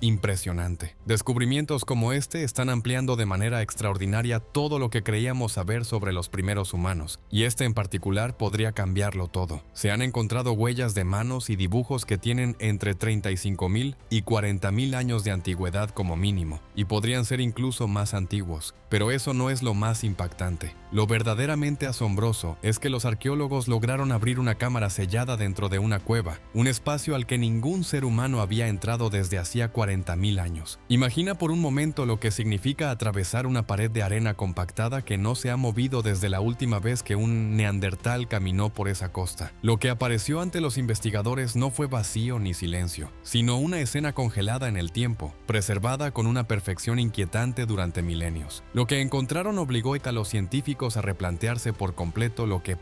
Impresionante. Descubrimientos como este están ampliando de manera extraordinaria todo lo que creíamos saber sobre los primeros humanos, y este en particular podría cambiarlo todo. Se han encontrado huellas de manos y dibujos que tienen entre 35.000 y 40.000 años de antigüedad como mínimo, y podrían ser incluso más antiguos. Pero eso no es lo más impactante. Lo verdaderamente asombroso es que los arqueólogos lograron abrir una cámara sellada dentro de una cueva, un espacio al que ningún ser humano había entrado desde hacía 40.000 años. Imagina por un momento lo que significa atravesar una pared de arena compactada que no se ha movido desde la última vez que un neandertal caminó por esa costa. Lo que apareció ante los investigadores no fue vacío ni silencio, sino una escena congelada en el tiempo, preservada con una perfección inquietante durante milenios. Lo que encontraron obligó a los científicos a replantearse por completo lo que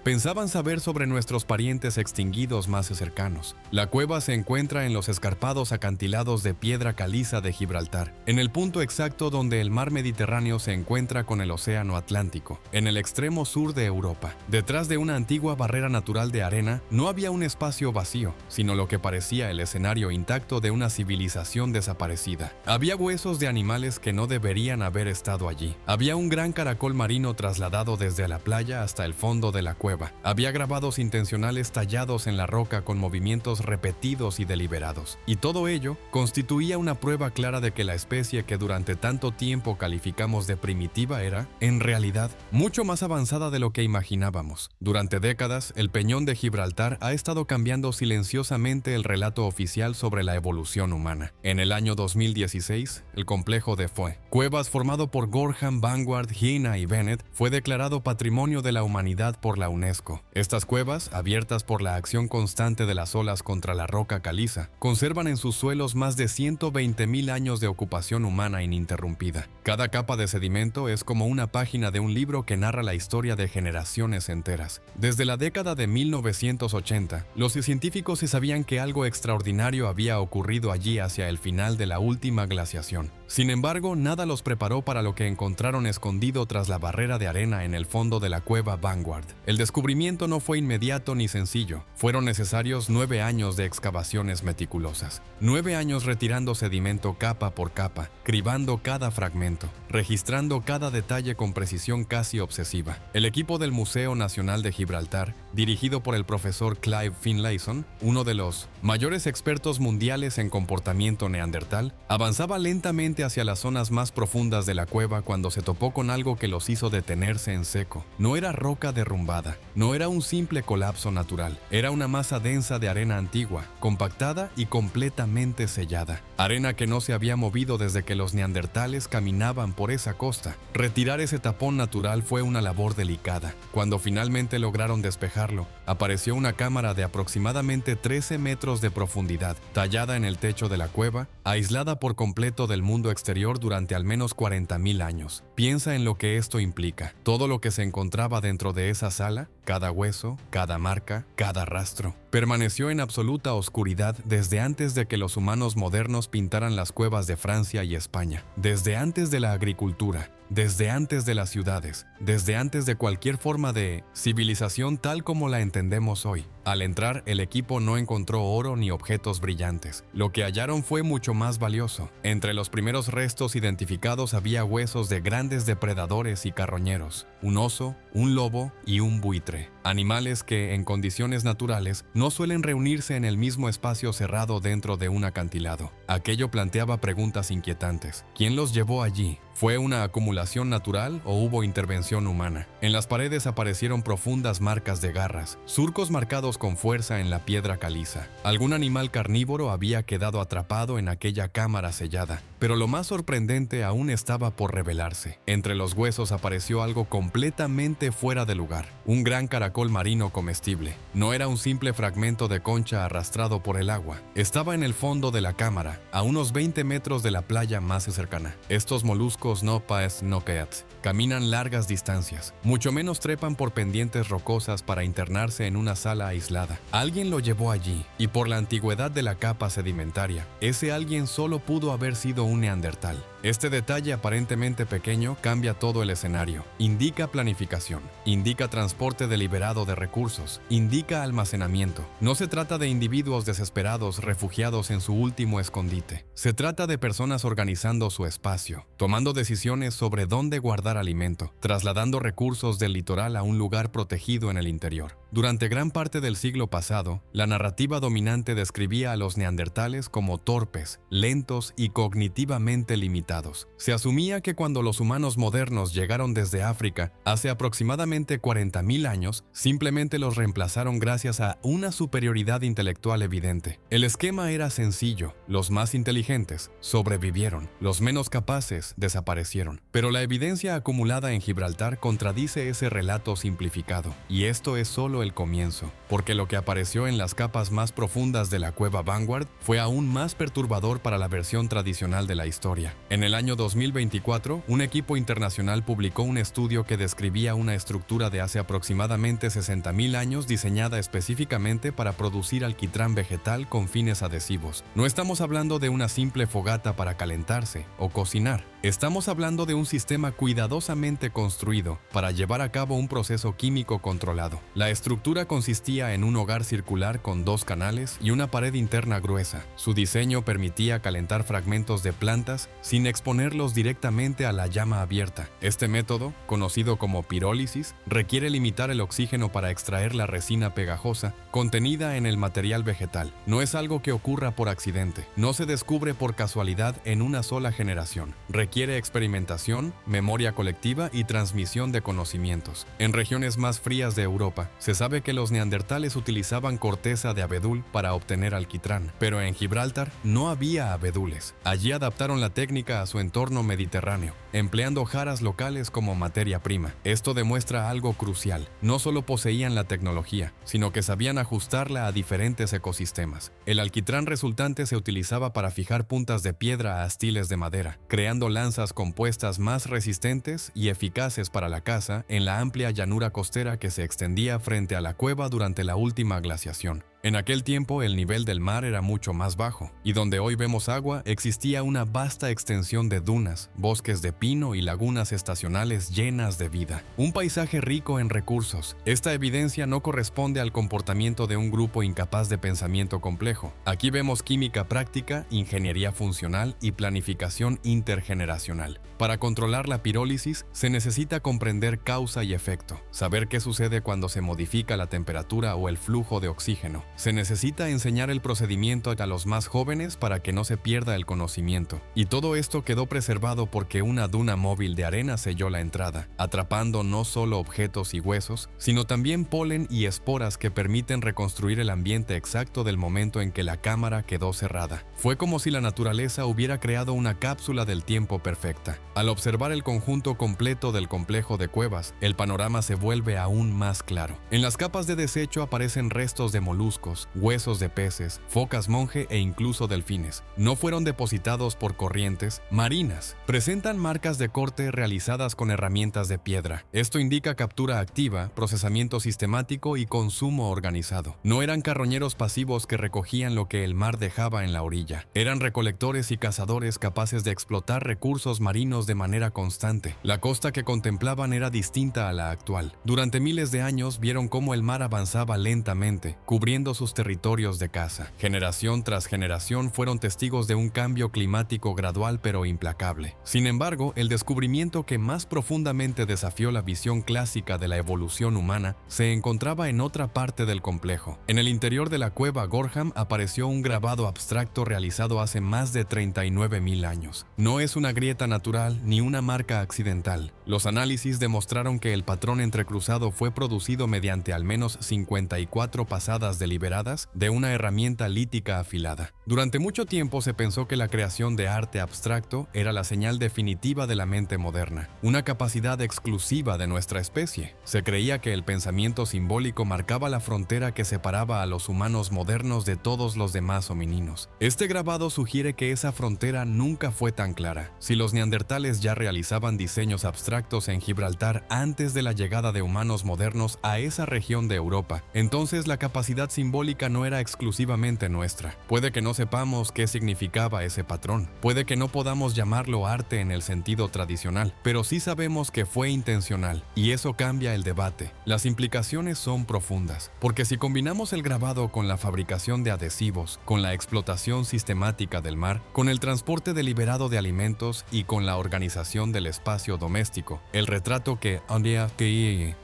pensaban saber sobre nuestros parientes extinguidos más cercanos. La cueva se encuentra en los escarpados acantilados de piedra caliza de Gibraltar, en el punto exacto donde el mar Mediterráneo se encuentra con el océano Atlántico, en el extremo sur de Europa. Detrás de una antigua barrera natural de arena, no había un espacio vacío, sino lo que parecía el escenario intacto de una civilización desaparecida. Había huesos de animales que no deberían haber estado allí. Había un gran caracol marino trasladado desde la playa hasta el fondo de la cueva. Había grabados intencionales tallados en la roca con movimientos repetidos y deliberados. Y todo ello constituía una prueba clara de que la especie que durante tanto tiempo calificamos de primitiva era, en realidad, mucho más avanzada de lo que imaginábamos. Durante décadas, el Peñón de Gibraltar ha estado cambiando silenciosamente el relato oficial sobre la evolución humana. En el año 2016, el complejo de Cuevas formado por Gorham, Vanguard, Hina y Bennett fue declarado Patrimonio de la Humanidad por la UNESCO. Estas cuevas, abiertas por la acción constante de las olas contra la roca caliza, conservan en sus suelos más de 120.000 años de ocupación humana ininterrumpida. Cada capa de sedimento es como una página de un libro que narra la historia de generaciones enteras. Desde la década de 1980, los científicos sabían que algo extraordinario había ocurrido allí hacia el final de la última glaciación. Sin embargo, nada los preparó para lo que encontraron escondido tras la barrera de arena en el fondo de la cueva Vanguard. El descubrimiento no fue inmediato ni sencillo. Fueron necesarios 9 años de excavaciones meticulosas. 9 años retirando sedimento capa por capa, cribando cada fragmento, registrando cada detalle con precisión casi obsesiva. El equipo del Museo Nacional de Gibraltar, dirigido por el profesor Clive Finlayson, uno de los mayores expertos mundiales en comportamiento neandertal, avanzaba lentamente hacia las zonas más profundas de la cueva cuando se topó con algo que los hizo detenerse en seco. No era roca derrumbada, no era un simple colapso natural, era una masa densa de arena antigua, compactada y completamente sellada. Arena que no se había movido desde que los neandertales caminaban por esa costa. Retirar ese tapón natural fue una labor delicada. Cuando finalmente lograron despejarlo, apareció una cámara de aproximadamente 13 metros de profundidad, tallada en el techo de la cueva, aislada por completo del mundo exterior durante al menos 40.000 años. Piensa en lo que esto implica. Todo lo que se encontraba dentro de esa sala, cada hueso, cada marca, cada rastro, permaneció en absoluta oscuridad desde antes de que los humanos modernos pintaran las cuevas de Francia y España, desde antes de la agricultura, desde antes de las ciudades, desde antes de cualquier forma de civilización tal como la entendemos hoy. Al entrar, el equipo no encontró oro ni objetos brillantes. Lo que hallaron fue mucho más valioso. Entre los primeros restos identificados había huesos de grandes depredadores y carroñeros, un oso, un lobo y un buitre. Animales que, en condiciones naturales, no suelen reunirse en el mismo espacio cerrado dentro de un acantilado. Aquello planteaba preguntas inquietantes. ¿Quién los llevó allí? ¿Fue una acumulación natural o hubo intervención humana? En las paredes aparecieron profundas marcas de garras, surcos marcados con fuerza en la piedra caliza. Algún animal carnívoro había quedado atrapado en aquella cámara sellada. Pero lo más sorprendente aún estaba por revelarse. Entre los huesos apareció algo completamente fuera de lugar. Un gran caracol marino comestible. No era un simple fragmento de concha arrastrado por el agua. Estaba en el fondo de la cámara, a unos 20 metros de la playa más cercana. Estos moluscos no paes no peats caminan largas distancias. Mucho menos trepan por pendientes rocosas para internarse en una sala aislada. Alguien lo llevó allí, y por la antigüedad de la capa sedimentaria, ese alguien solo pudo haber sido un neandertal. Este detalle aparentemente pequeño cambia todo el escenario. Indica planificación, indica transporte deliberado de recursos, indica almacenamiento. No se trata de individuos desesperados refugiados en su último escondite. Se trata de personas organizando su espacio, tomando decisiones sobre dónde guardar alimento, trasladando recursos del litoral a un lugar protegido en el interior. Durante gran parte del siglo pasado, la narrativa dominante describía a los neandertales como torpes, lentos y cognitivamente limitados. Se asumía que cuando los humanos modernos llegaron desde África, hace aproximadamente 40.000 años, simplemente los reemplazaron gracias a una superioridad intelectual evidente. El esquema era sencillo: los más inteligentes sobrevivieron, los menos capaces desaparecieron. Pero la evidencia acumulada en Gibraltar contradice ese relato simplificado, y esto es solo el comienzo, porque lo que apareció en las capas más profundas de la cueva Vanguard fue aún más perturbador para la versión tradicional de la historia. En el año 2024, un equipo internacional publicó un estudio que describía una estructura de hace aproximadamente 60.000 años diseñada específicamente para producir alquitrán vegetal con fines adhesivos. No estamos hablando de una simple fogata para calentarse o cocinar. Estamos hablando de un sistema cuidadosamente construido para llevar a cabo un proceso químico controlado. La estructura consistía en un hogar circular con 2 canales y una pared interna gruesa. Su diseño permitía calentar fragmentos de plantas sin exponerlos directamente a la llama abierta. Este método, conocido como pirólisis, requiere limitar el oxígeno para extraer la resina pegajosa contenida en el material vegetal. No es algo que ocurra por accidente. No se descubre por casualidad en una sola generación. Requiere experimentación, memoria colectiva y transmisión de conocimientos. En regiones más frías de Europa, se sabe que los neandertales utilizaban corteza de abedul para obtener alquitrán, pero en Gibraltar no había abedules. Allí adaptaron la técnica a su entorno mediterráneo, empleando jaras locales como materia prima. Esto demuestra algo crucial: no solo poseían la tecnología, sino que sabían ajustarla a diferentes ecosistemas. El alquitrán resultante se utilizaba para fijar puntas de piedra a astiles de madera, creando lanzas compuestas más resistentes y eficaces para la caza en la amplia llanura costera que se extendía frente a la cueva durante la última glaciación. En aquel tiempo el nivel del mar era mucho más bajo, y donde hoy vemos agua existía una vasta extensión de dunas, bosques de pino y lagunas estacionales llenas de vida. Un paisaje rico en recursos. Esta evidencia no corresponde al comportamiento de un grupo incapaz de pensamiento complejo. Aquí vemos química práctica, ingeniería funcional y planificación intergeneracional. Para controlar la pirólisis se necesita comprender causa y efecto, saber qué sucede cuando se modifica la temperatura o el flujo de oxígeno. Se necesita enseñar el procedimiento a los más jóvenes para que no se pierda el conocimiento. Y todo esto quedó preservado porque una duna móvil de arena selló la entrada, atrapando no solo objetos y huesos, sino también polen y esporas que permiten reconstruir el ambiente exacto del momento en que la cámara quedó cerrada. Fue como si la naturaleza hubiera creado una cápsula del tiempo perfecta. Al observar el conjunto completo del complejo de cuevas, el panorama se vuelve aún más claro. En las capas de desecho aparecen restos de moluscos, huesos de peces, focas monje e incluso delfines. No fueron depositados por corrientes marinas. Presentan marcas de corte realizadas con herramientas de piedra. Esto indica captura activa, procesamiento sistemático y consumo organizado. No eran carroñeros pasivos que recogían lo que el mar dejaba en la orilla. Eran recolectores y cazadores capaces de explotar recursos marinos de manera constante. La costa que contemplaban era distinta a la actual. Durante miles de años vieron cómo el mar avanzaba lentamente, cubriendo sus territorios de caza. Generación tras generación fueron testigos de un cambio climático gradual pero implacable. Sin embargo, el descubrimiento que más profundamente desafió la visión clásica de la evolución humana se encontraba en otra parte del complejo. En el interior de la cueva Gorham apareció un grabado abstracto realizado hace más de 39.000 años. No es una grieta natural ni una marca accidental. Los análisis demostraron que el patrón entrecruzado fue producido mediante al menos 54 pasadas deliberadas de una herramienta lítica afilada. Durante mucho tiempo se pensó que la creación de arte abstracto era la señal definitiva de la mente moderna, una capacidad exclusiva de nuestra especie. Se creía que el pensamiento simbólico marcaba la frontera que separaba a los humanos modernos de todos los demás homininos. Este grabado sugiere que esa frontera nunca fue tan clara. Si los neandertales ya realizaban diseños abstractos en Gibraltar antes de la llegada de humanos modernos a esa región de Europa, entonces la capacidad simbólica simbólica no era exclusivamente nuestra. Puede que no sepamos qué significaba ese patrón. Puede que no podamos llamarlo arte en el sentido tradicional, pero sí sabemos que fue intencional, y eso cambia el debate. Las implicaciones son profundas, porque si combinamos el grabado con la fabricación de adhesivos, con la explotación sistemática del mar, con el transporte deliberado de alimentos y con la organización del espacio doméstico, el retrato que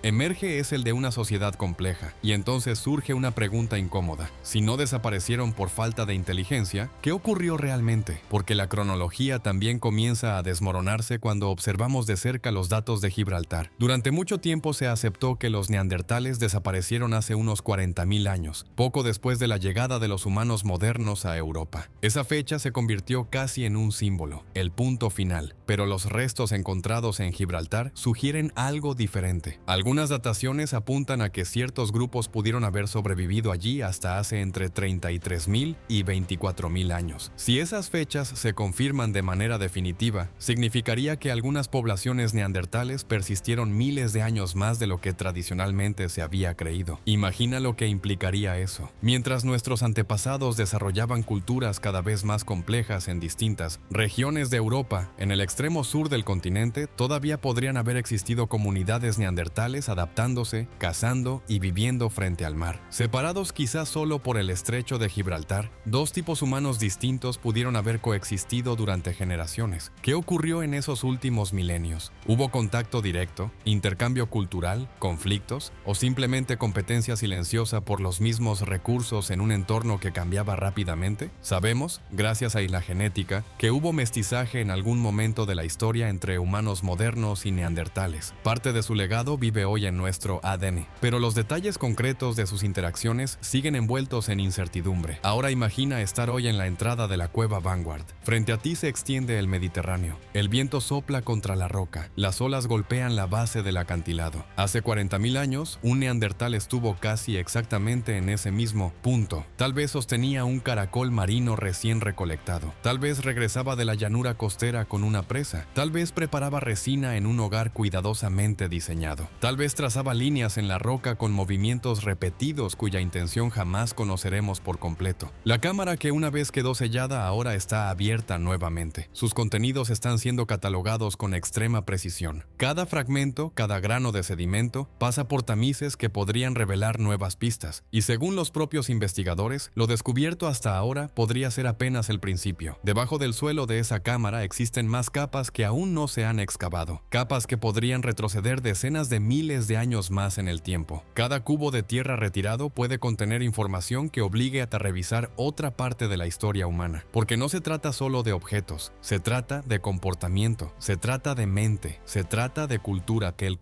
emerge es el de una sociedad compleja, y entonces surge una pregunta incómoda. Si no desaparecieron por falta de inteligencia, ¿qué ocurrió realmente? Porque la cronología también comienza a desmoronarse cuando observamos de cerca los datos de Gibraltar. Durante mucho tiempo se aceptó que los neandertales desaparecieron hace unos 40.000 años, poco después de la llegada de los humanos modernos a Europa. Esa fecha se convirtió casi en un símbolo, el punto final, pero los restos encontrados en Gibraltar sugieren algo diferente. Algunas dataciones apuntan a que ciertos grupos pudieron haber sobrevivido allí hasta hace entre 33.000 y 24.000 años. Si esas fechas se confirman de manera definitiva, significaría que algunas poblaciones neandertales persistieron miles de años más de lo que tradicionalmente se había creído. Imagina lo que implicaría eso. Mientras nuestros antepasados desarrollaban culturas cada vez más complejas en distintas regiones de Europa, en el extremo sur del continente todavía podrían haber existido comunidades neandertales adaptándose, cazando y viviendo frente al mar. Separados quizás solo por el estrecho de Gibraltar, dos tipos humanos distintos pudieron haber coexistido durante generaciones. ¿Qué ocurrió en esos últimos milenios? ¿Hubo contacto directo, intercambio cultural, conflictos o simplemente competencia silenciosa por los mismos recursos en un entorno que cambiaba rápidamente? Sabemos, gracias a la genética, que hubo mestizaje en algún momento de la historia entre humanos modernos y neandertales. Parte de su legado vive hoy en nuestro ADN, pero los detalles concretos de sus interacciones siguen envueltos en incertidumbre. Ahora imagina estar hoy en la entrada de la cueva Vanguard. Frente a ti se extiende el Mediterráneo. El viento sopla contra la roca. Las olas golpean la base del acantilado. Hace 40.000 años, un neandertal estuvo casi exactamente en ese mismo punto. Tal vez sostenía un caracol marino recién recolectado. Tal vez regresaba de la llanura costera con una presa. Tal vez preparaba resina en un hogar cuidadosamente diseñado. Tal vez trazaba líneas en la roca con movimientos repetidos cuya intención jamás conoceremos por completo. La cámara que una vez quedó sellada ahora está abierta nuevamente. Sus contenidos están siendo catalogados con extrema precisión. Cada fragmento, cada grano de sedimento, pasa por tamices que podrían revelar nuevas pistas. Y según los propios investigadores, lo descubierto hasta ahora podría ser apenas el principio. Debajo del suelo de esa cámara existen más capas que aún no se han excavado. Capas que podrían retroceder decenas de miles de años más en el tiempo. Cada cubo de tierra retirado puede contener información que obligue a revisar otra parte de la historia humana. Porque no se trata solo de objetos, se trata de comportamiento, se trata de mente, se trata de cultura que el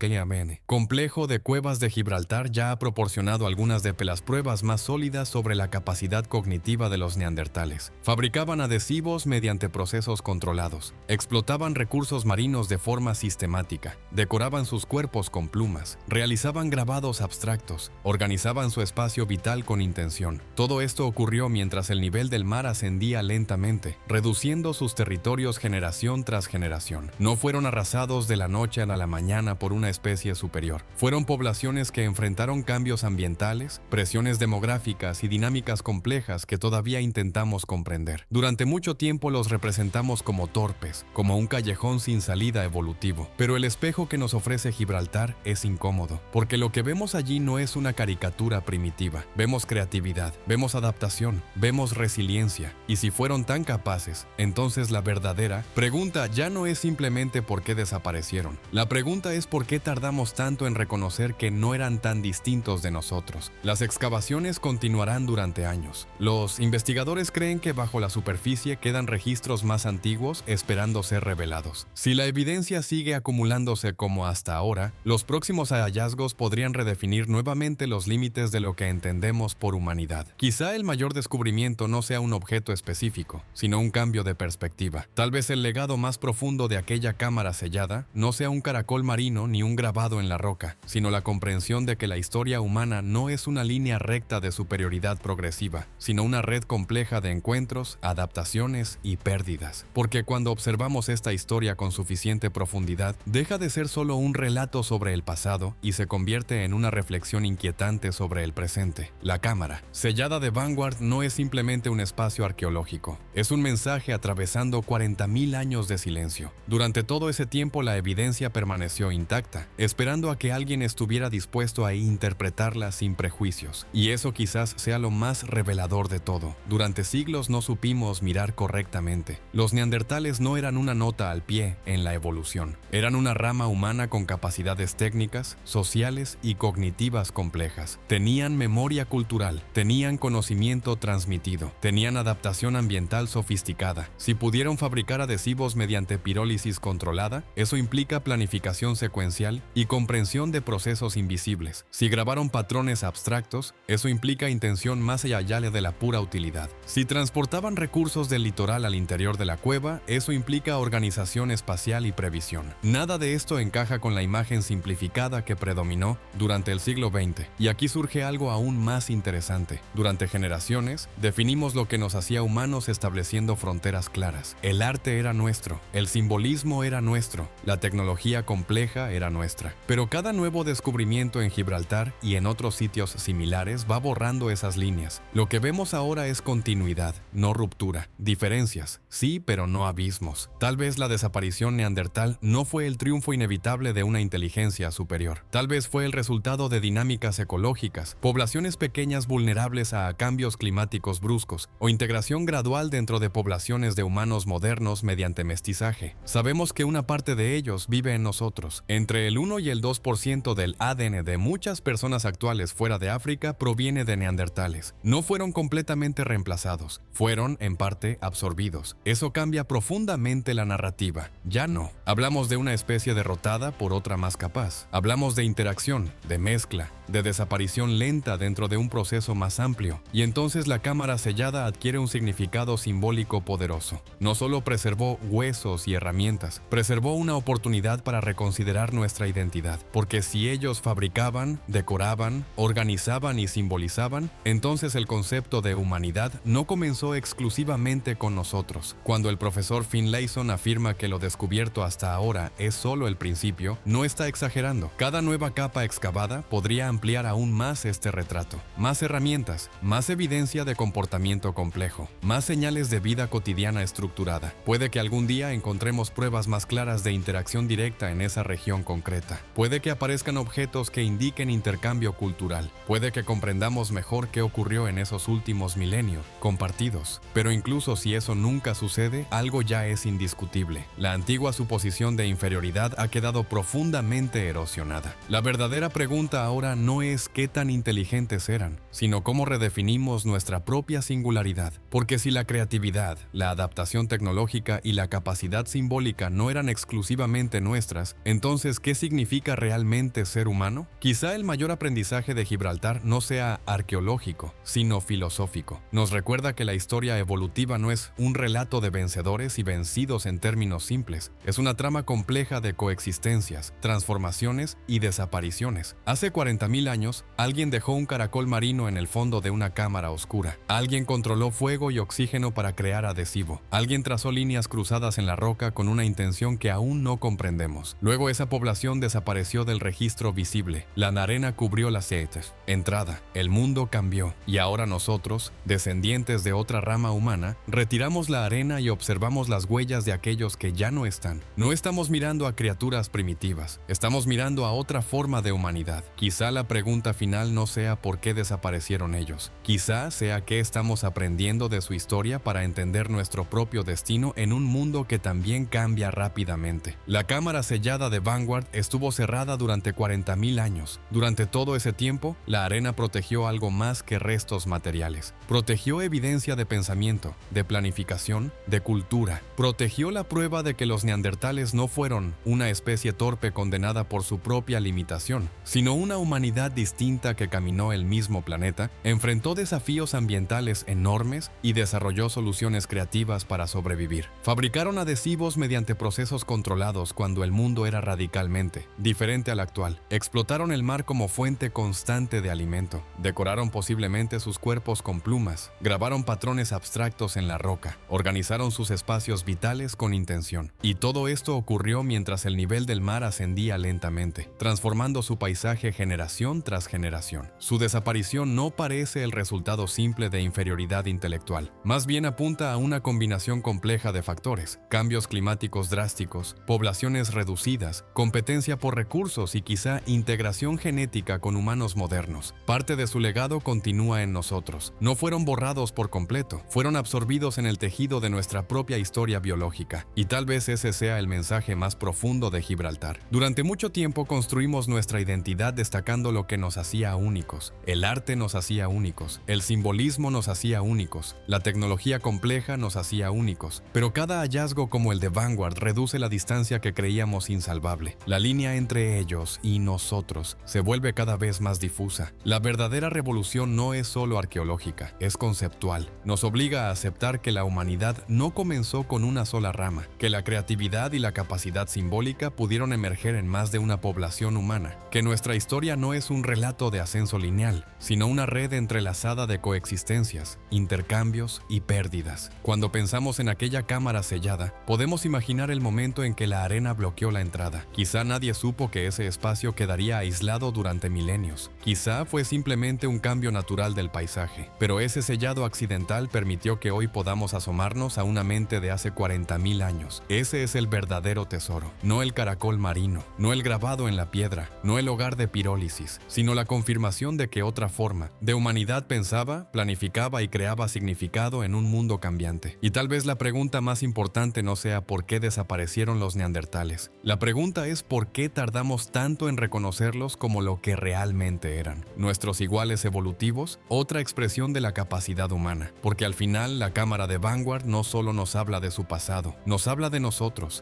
complejo de cuevas de Gibraltar ya ha proporcionado algunas de las pruebas más sólidas sobre la capacidad cognitiva de los neandertales. Fabricaban adhesivos mediante procesos controlados, explotaban recursos marinos de forma sistemática, decoraban sus cuerpos con plumas, realizaban grabados abstractos, organizaban su espacio vital con intención. Todo esto ocurrió mientras el nivel del mar ascendía lentamente, reduciendo sus territorios generación tras generación. No fueron arrasados de la noche a la mañana por una especie superior. Fueron poblaciones que enfrentaron cambios ambientales, presiones demográficas y dinámicas complejas que todavía intentamos comprender. Durante mucho tiempo los representamos como torpes, como un callejón sin salida evolutivo. Pero el espejo que nos ofrece Gibraltar es incómodo, porque lo que vemos allí no es una caricatura primitiva. Vemos creatividad, vemos adaptación, vemos resiliencia. Y si fueron tan capaces, entonces la verdadera pregunta ya no es simplemente por qué desaparecieron. La pregunta es por qué tardamos tanto en reconocer que no eran tan distintos de nosotros. Las excavaciones continuarán durante años. Los investigadores creen que bajo la superficie quedan registros más antiguos esperando ser revelados. Si la evidencia sigue acumulándose como hasta ahora, los próximos hallazgos podrían redefinir nuevamente los límites de lo que entendemos por humanidad. Quizá el mayor descubrimiento no sea un objeto específico, sino un cambio de perspectiva. Tal vez el legado más profundo de aquella cámara sellada no sea un caracol marino ni un grabado en la roca, sino la comprensión de que la historia humana no es una línea recta de superioridad progresiva, sino una red compleja de encuentros, adaptaciones y pérdidas. Porque cuando observamos esta historia con suficiente profundidad, deja de ser solo un relato sobre el pasado y se convierte en una reflexión inquietante sobre el presente. La cámara, sellada de Vanguard, no es simplemente un espacio arqueológico. Es un mensaje atravesando 40.000 años de silencio. Durante todo ese tiempo la evidencia permaneció intacta, esperando a que alguien estuviera dispuesto a interpretarla sin prejuicios. Y eso quizás sea lo más revelador de todo. Durante siglos no supimos mirar correctamente. Los neandertales no eran una nota al pie en la evolución. Eran una rama humana con capacidades técnicas, sociales y cognitivas complejas. Tenían memoria cultural, tenían conocimiento transmitido, tenían adaptación ambiental sofisticada. Si pudieron fabricar adhesivos mediante pirólisis controlada, eso implica planificación secuencial y comprensión de procesos invisibles. Si grabaron patrones abstractos, eso implica intención más allá de la pura utilidad. Si transportaban recursos del litoral al interior de la cueva, eso implica organización espacial y previsión. Nada de esto encaja con la imagen simplificada que predominó durante el siglo XX. Y aquí surge algo aún más interesante. Durante generaciones, definimos lo que nos hacía humanos estableciendo fronteras claras. El arte era nuestro, el simbolismo era nuestro, la tecnología compleja era nuestra. Pero cada nuevo descubrimiento en Gibraltar y en otros sitios similares va borrando esas líneas. Lo que vemos ahora es continuidad, no ruptura. Diferencias, sí, pero no abismos. Tal vez la desaparición neandertal no fue el triunfo inevitable de una inteligencia superior. Tal vez fue el resultado de dinámicas ecológicas, poblaciones pequeñas vulnerables a cambios climáticos bruscos o integración gradual dentro de poblaciones de humanos modernos mediante mestizaje. Sabemos que una parte de ellos vive en nosotros. Entre el 1 y el 2% del ADN de muchas personas actuales fuera de África proviene de neandertales. No fueron completamente reemplazados, fueron en parte absorbidos. Eso cambia profundamente la narrativa. Ya no. Hablamos de una especie derrotada por otra más capaz. Hablamos de interacción, de mezcla, de desaparición lenta dentro de un proceso más amplio, y entonces la cámara sellada adquiere un significado simbólico poderoso. No solo preservó huesos y herramientas, preservó una oportunidad para reconsiderar nuestra identidad, porque si ellos fabricaban, decoraban, organizaban y simbolizaban, entonces el concepto de humanidad no comenzó exclusivamente con nosotros. Cuando el profesor Finlayson afirma que lo descubierto hasta ahora es solo el principio, no está exagerando. Cada nueva capa excavada podría ampliar aún más este retrato. Más herramientas, más evidencia de comportamiento complejo, más señales de vida cotidiana estructurada. Puede que algún día encontremos pruebas más claras de interacción directa en esa región concreta. Puede que aparezcan objetos que indiquen intercambio cultural. Puede que comprendamos mejor qué ocurrió en esos últimos milenios compartidos. Pero incluso si eso nunca sucede, algo ya es indiscutible. La antigua suposición de inferioridad ha quedado profundamente erosionada. La verdadera pregunta ahora no es qué tan inteligentes eran, sino cómo redefinimos nuestra propia singularidad. Porque si la creatividad, la adaptación tecnológica y la capacidad simbólica no eran exclusivamente nuestras, entonces ¿qué significa realmente ser humano? Quizá el mayor aprendizaje de Gibraltar no sea arqueológico, sino filosófico. Nos recuerda que la historia evolutiva no es un relato de vencedores y vencidos en términos simples. Es una trama compleja de coexistencias, transformaciones y desapariciones. Hace 40.000 años, alguien dejó un caracol marino en el fondo de una cámara oscura. Alguien controló fuego y oxígeno para crear adhesivo. Alguien trazó líneas cruzadas en la roca con una intención que aún no comprendemos. Luego esa población desapareció del registro visible. La arena cubrió las sietes. Entrada. El mundo cambió. Y ahora nosotros, descendientes de otra rama humana, retiramos la arena y observamos las huellas de aquellos que ya no están. No estamos mirando a criaturas primitivas. Estamos mirando a otra forma de humanidad. Quizá la pregunta final no sea por qué desaparecieron ellos. Quizá sea qué estamos aprendiendo de su historia para entender nuestro propio destino en un mundo que también cambia rápidamente. La cámara sellada de Vanguard estuvo cerrada durante 40.000 años. Durante todo ese tiempo, la arena protegió algo más que restos materiales. Protegió evidencia de pensamiento, de planificación, de cultura. Protegió la prueba de que los neandertales no fueron una especie torpe condenada por su propia limitación, sino una humanidad distinta que caminó el mismo planeta, enfrentó desafíos ambientales enormes y desarrolló soluciones creativas para sobrevivir. Fabricaron adhesivos mediante procesos controlados cuando el mundo era radicalmente diferente al actual. Explotaron el mar como fuente constante de alimento. Decoraron posiblemente sus cuerpos con plumas. Grabaron patrones abstractos en la roca. Organizaron sus espacios vitales con intención. Y todo esto ocurrió mientras el nivel del mar ascendía lentamente, transformando su paisaje generación generación tras generación. Su desaparición no parece el resultado simple de inferioridad intelectual, más bien apunta a una combinación compleja de factores: cambios climáticos drásticos, poblaciones reducidas, competencia por recursos y quizá integración genética con humanos modernos. Parte de su legado continúa en nosotros. No fueron borrados por completo, fueron absorbidos en el tejido de nuestra propia historia biológica. Y tal vez ese sea el mensaje más profundo de Gibraltar. Durante mucho tiempo construimos nuestra identidad destacando lo que nos hacía únicos. El arte nos hacía únicos, el simbolismo nos hacía únicos, la tecnología compleja nos hacía únicos. Pero cada hallazgo como el de Vanguard reduce la distancia que creíamos insalvable. La línea entre ellos y nosotros se vuelve cada vez más difusa. La verdadera revolución no es solo arqueológica, es conceptual. Nos obliga a aceptar que la humanidad no comenzó con una sola rama, que la creatividad y la capacidad simbólica pudieron emerger en más de una población humana, que nuestra historia no es un relato de ascenso lineal, sino una red entrelazada de coexistencias, intercambios y pérdidas. Cuando pensamos en aquella cámara sellada, podemos imaginar el momento en que la arena bloqueó la entrada. Quizá nadie supo que ese espacio quedaría aislado durante milenios. Quizá fue simplemente un cambio natural del paisaje, pero ese sellado accidental permitió que hoy podamos asomarnos a una mente de hace 40.000 años. Ese es el verdadero tesoro, no el caracol marino, no el grabado en la piedra, no el hogar de pirólisis, sino la confirmación de que otra forma de humanidad pensaba, planificaba y creaba significado en un mundo cambiante. Y tal vez la pregunta más importante no sea por qué desaparecieron los neandertales. La pregunta es por qué tardamos tanto en reconocerlos como lo que realmente eran. Nuestros iguales evolutivos, otra expresión de la capacidad humana. Porque al final la cámara de Vanguard no solo nos habla de su pasado, nos habla de nosotros,